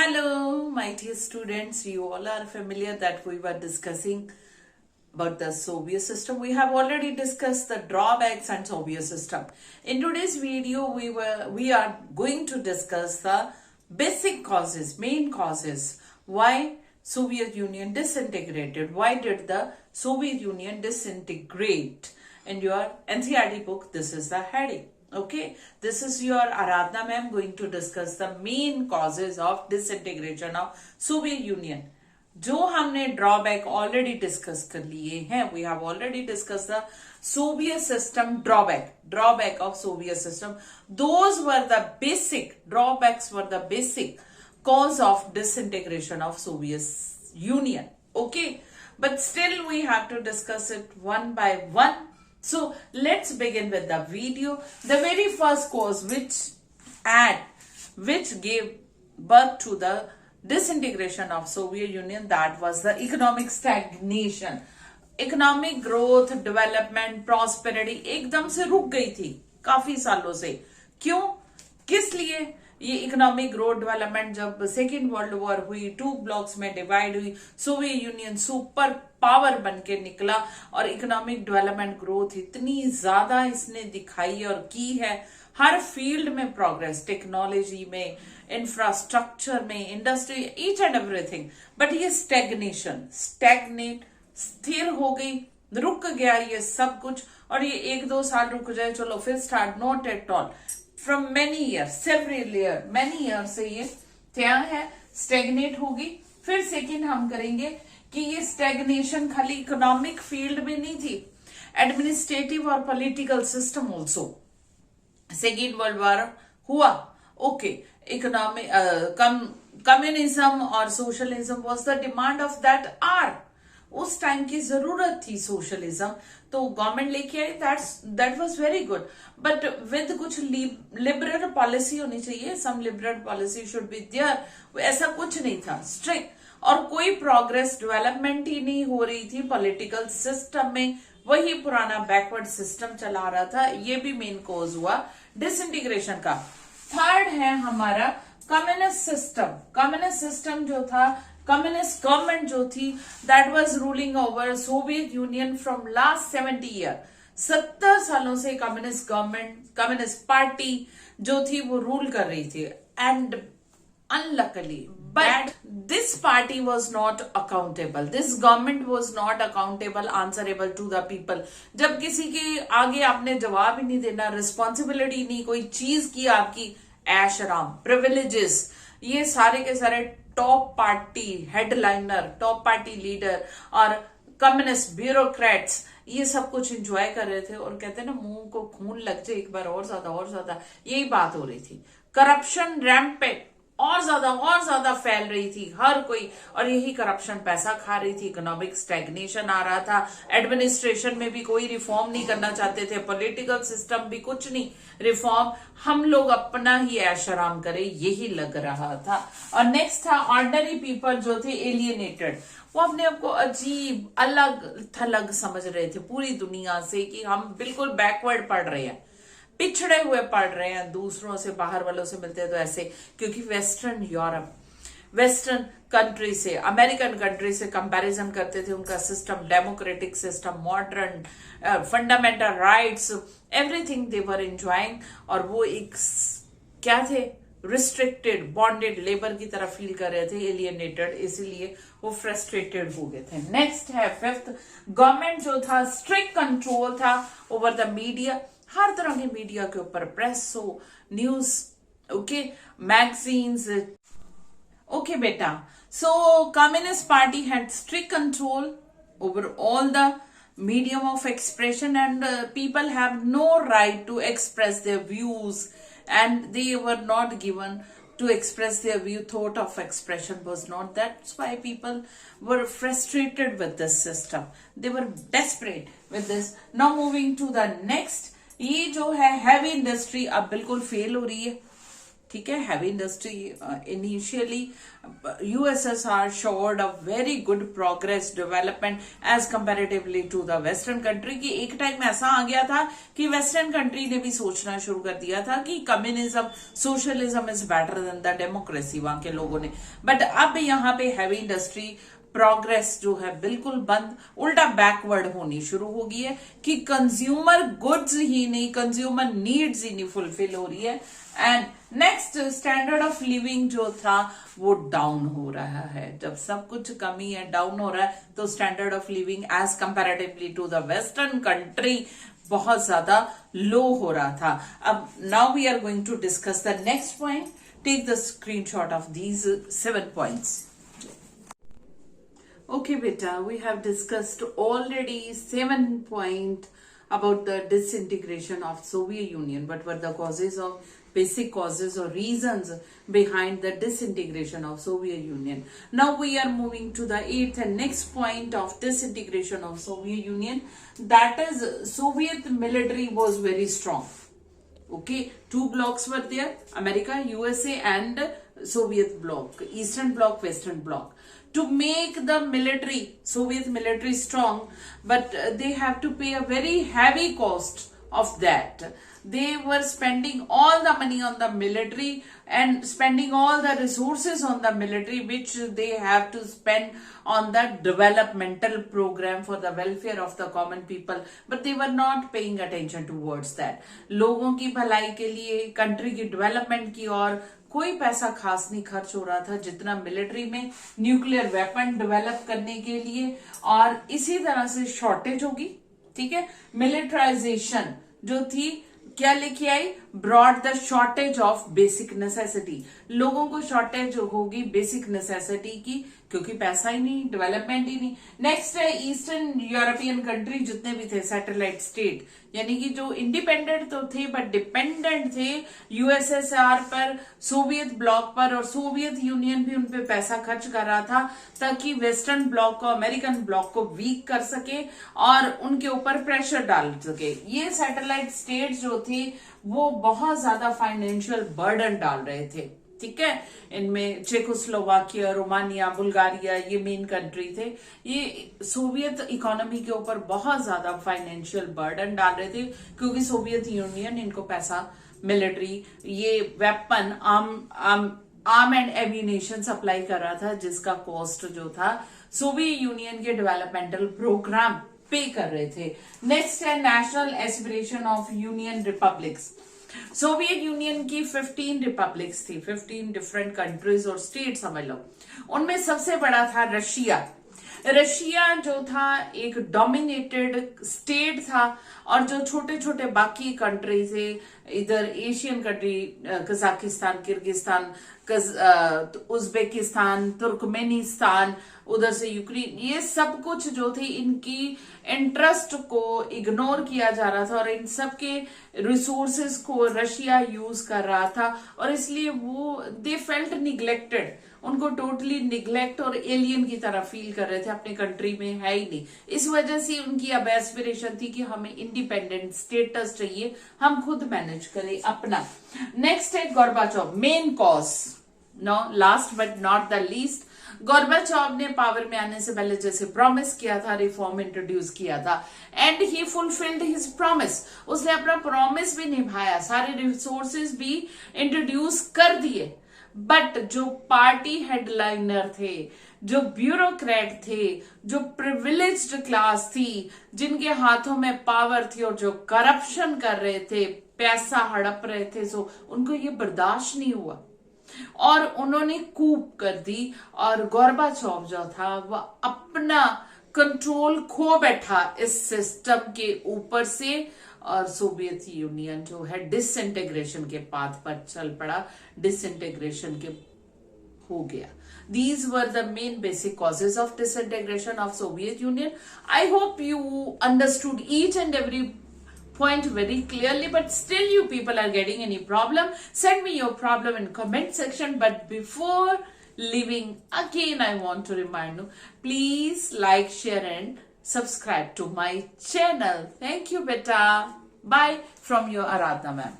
Hello, my dear students. You all are familiar that we were discussing about the Soviet system. We have already discussed the drawbacks and Soviet system. In today's video, we are going to discuss the basic causes, main causes, why Soviet Union disintegrated. Why did the Soviet Union disintegrate? In your NCERT book, this is the heading. Okay, this is your Aradhna ma'am going to discuss the main causes of disintegration of Soviet Union. जो हमने drawback already discuss कर लिए हैं, we have already discuss the Soviet system drawback of Soviet system. Those were the basic drawbacks were the basic cause of disintegration of Soviet Union. Okay, but still we have to discuss it one by one. So let's begin with the video. The very first cause which gave birth to the disintegration of Soviet Union, that was the economic stagnation. Economic growth, development, prosperity एकदम से रुक गई थी काफी सालों से. क्यों, किस लिए? ये इकोनॉमिक ग्रोथ डेवलपमेंट जब सेकेंड वर्ल्ड वॉर हुई, टू ब्लॉक्स में डिवाइड हुई, सोवियत यूनियन सुपर पावर बन के निकला और इकोनॉमिक डेवलपमेंट ग्रोथ इतनी ज्यादा इसने दिखाई और की है. हर फील्ड में प्रोग्रेस, टेक्नोलॉजी में, इंफ्रास्ट्रक्चर में, industry, each and everything. But ये स्टैग्नेट स्थिर हो गई, रुक गया ये सब कुछ. और ये 1-2 साल रुक जाए, चलो फिर start, not at all. From many year, several year, many year से ये क्या है, स्टेगनेट होगी. फिर सेकेंड हम करेंगे कि ये स्टेगनेशन खाली इकोनॉमिक फील्ड में नहीं थी, एडमिनिस्ट्रेटिव और political system also. Second world war हुआ, ओके, इकोनॉमिक कम्युनिज्म और socialism was the demand of that are. उस टाइम की जरूरत थी सोशलिज्म, तो गवर्नमेंट लेके आई, that was very good. But with कुछ लिबरल पॉलिसी होनी चाहिए, some liberal policy should be there. ऐसा कुछ नहीं था, स्ट्रिक्ट, और कोई प्रोग्रेस डेवलपमेंट ही नहीं हो रही थी पॉलिटिकल सिस्टम में. वही पुराना बैकवर्ड सिस्टम चला रहा था. ये भी मेन कॉज हुआ डिसइंटीग्रेशन का. थर्ड है हमारा कम्युनिस्ट सिस्टम. कम्युनिस्ट सिस्टम जो था, कम्युनिस्ट गवर्नमेंट जो थी, that was ruling over Soviet union from last 70 year. 70 सालों से कम्युनिस्ट गवर्नमेंट, कम्युनिस्ट पार्टी जो थी वो रूल कर रही थी. And unluckily, but this party was not accountable. This government was not accountable, answerable to the people. जब किसी के आगे आपने जवाब ही नहीं देना, रिस्पॉन्सिबिलिटी नहीं कोई चीज की आपकी, ऐश आराम, प्रिविलेजेस, ये सारे के सारे top party headliner, top party leader और कम्युनिस्ट ब्यूरोक्रेट्स ये सब कुछ एंजॉय कर रहे थे. और कहते हैं ना, मुंह को खून लग जाए एक बार, और ज्यादा, यही बात हो रही थी. करप्शन रैम्पेट और ज्यादा फैल रही थी हर कोई, और यही करप्शन पैसा खा रही थी. इकोनॉमिक स्टैग्नेशन आ रहा था, एडमिनिस्ट्रेशन में भी कोई रिफॉर्म नहीं करना चाहते थे, पॉलिटिकल सिस्टम भी कुछ नहीं रिफॉर्म, हम लोग अपना ही ऐश आराम करें, यही लग रहा था. और नेक्स्ट था ऑर्डिनरी पीपल जो थे एलियनेटेड. वो अपने आप को अजीब, अलग थलग समझ रहे थे पूरी दुनिया से, कि हम बिल्कुल बैकवर्ड पढ़ रहे हैं, पिछड़े हुए पढ़ रहे हैं, दूसरों से, बाहर वालों से मिलते हैं तो ऐसे. क्योंकि वेस्टर्न यूरोप, वेस्टर्न कंट्री से, अमेरिकन कंट्री से कंपैरिजन करते थे. उनका system democratic system, modern, fundamental rights, everything they were enjoying. और वो एक क्या थे, रिस्ट्रिक्टेड, बॉन्डेड लेबर की तरह फील कर रहे थे, एलियनेटेड, इसीलिए वो फ्रस्ट्रेटेड हो गए थे. नेक्स्ट है फिफ्थ, गवर्नमेंट जो था, स्ट्रिक्ट कंट्रोल था ओवर द मीडिया. हर तरह के मीडिया के ऊपर, प्रेस हो, न्यूज, ओके, मैगजीन्स, ओके बेटा. So communist party had strict control over all the medium of expression, and people have no right to express their views, and they were not given to express their view. Thought of expression was not. That's why people were frustrated with this system. They were desperate with this. Now moving to the next, ये जो है heavy industry अब बिल्कुल fail हो रही है. ठीक है, heavy industry initially USSR showed a very good progress development as comparatively to the western country. की एक टाइम ऐसा आ गया था कि वेस्टर्न कंट्री ने भी सोचना शुरू कर दिया था कि communism socialism is better than the democracy, वहां के लोगों ने। बट अब यहाँ पे हैवी इंडस्ट्री प्रोग्रेस जो है बिल्कुल बंद, उल्टा बैकवर्ड होनी शुरू हो गई है कि कंज्यूमर गुड्स ही नहीं, कंज्यूमर नीड्स ही नहीं फुलफिल हो रही है। And next standard of living जो था वो डाउन हो रहा है। जब सब कुछ कमी है, डाउन हो रहा है, तो standard of living as comparatively to the western country बहुत ज्यादा लो हो रहा था। अब now we are going to discuss the next point. Take the screenshot of these 7 points. Okay, beta, we have discussed already 7 points about the disintegration of Soviet Union. What were the basic causes or reasons behind the disintegration of Soviet Union? Now we are moving to the 8th and next point of disintegration of Soviet Union. That is, Soviet military was very strong. Okay, 2 blocks were there, America, USA and Soviet bloc, Eastern bloc, Western bloc. To make the military, Soviet military strong, but they have to pay a very heavy cost of that. They were spending all the money on the military and spending all the resources on the military, which they have to spend on the developmental program for the welfare of the common people, but they were not paying attention towards that. लोगों की भलाई के लिए, country की development की और कोई पैसा खास नहीं खर्च हो रहा था जितना मिलिट्री में न्यूक्लियर वेपन डेवलप करने के लिए, और इसी तरह से शॉर्टेज होगी। ठीक है, मिलिटराइजेशन जो थी क्या लेके आई, brought the shortage of basic necessity. लोगों को शॉर्टेज होगी बेसिक नेसेसिटी की, क्योंकि पैसा ही नहीं, डेवलपमेंट ही नहीं। नेक्स्ट है ईस्टर्न यूरोपियन कंट्री जितने भी थे सैटेलाइट स्टेट, यानी कि जो इंडिपेंडेंट तो थे बट डिपेंडेंट थे यूएसएसआर पर, सोवियत ब्लॉक पर, और सोवियत यूनियन भी उनपे पैसा खर्च कर रहा था ताकि वेस्टर्न ब्लॉक को, अमेरिकन ब्लॉक को वीक कर सके और उनके ऊपर प्रेशर डाल सके। ये सैटेलाइट स्टेट जो थे वो बहुत ज्यादा फाइनेंशियल बर्डन डाल रहे थे। ठीक है, इनमें चेकोस्लोवाकिया, रोमानिया, बुल्गारिया, ये मेन कंट्री थे। ये सोवियत इकोनॉमी के ऊपर बहुत ज्यादा फाइनेंशियल बर्डन डाल रहे थे, क्योंकि सोवियत यूनियन इनको पैसा, मिलिट्री, ये weapon, arm and ammunition supply कर रहा था, जिसका कॉस्ट जो था सोवियत यूनियन के डेवलपमेंटल प्रोग्राम पे कर रहे थे। नेक्स्ट है national aspiration of union republics. Soviet union की 15 रिपब्लिक्स थी, 15 डिफरेंट कंट्रीज और स्टेट समझ लो। उनमें सबसे बड़ा था रशिया। रशिया जो था एक डोमिनेटेड स्टेट था, और जो छोटे छोटे बाकी कंट्री थे, इधर Asian country, Kazakhstan, Kyrgyzstan, Uzbekistan, Turkmenistan, उधर से यूक्रेन, ये सब कुछ जो थे इनकी इंटरेस्ट को इग्नोर किया जा रहा था और इन सब के रिसोर्सेज को रशिया यूज कर रहा था, और इसलिए वो दे फेल्ट निग्लेक्टेड, उनको टोटली निग्लेक्ट और एलियन की तरह फील कर रहे थे, अपने कंट्री में है ही नहीं। इस वजह से उनकी अब एस्पिरेशन थी कि हमें इंडिपेंडेंट स्टेटस चाहिए, हम खुद मैनेज करें अपना। नेक्स्ट है Gorbachev, main cause, no last but not the least. Gorbachev ने पावर में आने से पहले जैसे प्रॉमिस किया था, रिफॉर्म इंट्रोड्यूस किया था, and he fulfilled his promise. उसने अपना प्रॉमिस भी निभाया, सारे रिसोर्सेज भी इंट्रोड्यूस कर दिए, बट जो पार्टी हेडलाइनर थे, जो ब्यूरोक्रेट थे, जो प्रिविलेज्ड क्लास थी, जिनके हाथों में पावर थी और जो करप्शन कर रहे थे, पैसा हड़प रहे थे, सो उनको ये बर्दाश्त नहीं हुआ और उन्होंने कूप कर दी, और गोर्बाचोव जो था वह अपना कंट्रोल खो बैठा इस सिस्टम के ऊपर से, और सोवियत यूनियन जो है डिसइंटीग्रेशन के पाथ पर चल पड़ा, डिसइंटीग्रेशन के हो गया। These were the main basic causes of disintegration of Soviet Union. I hope you understood each and every point very clearly, but still you people are getting any problem, send me your problem in comment section. But before leaving, again I want to remind you, please like, share and subscribe to my channel. Thank you beta. Bye from your Aradhana ma'am.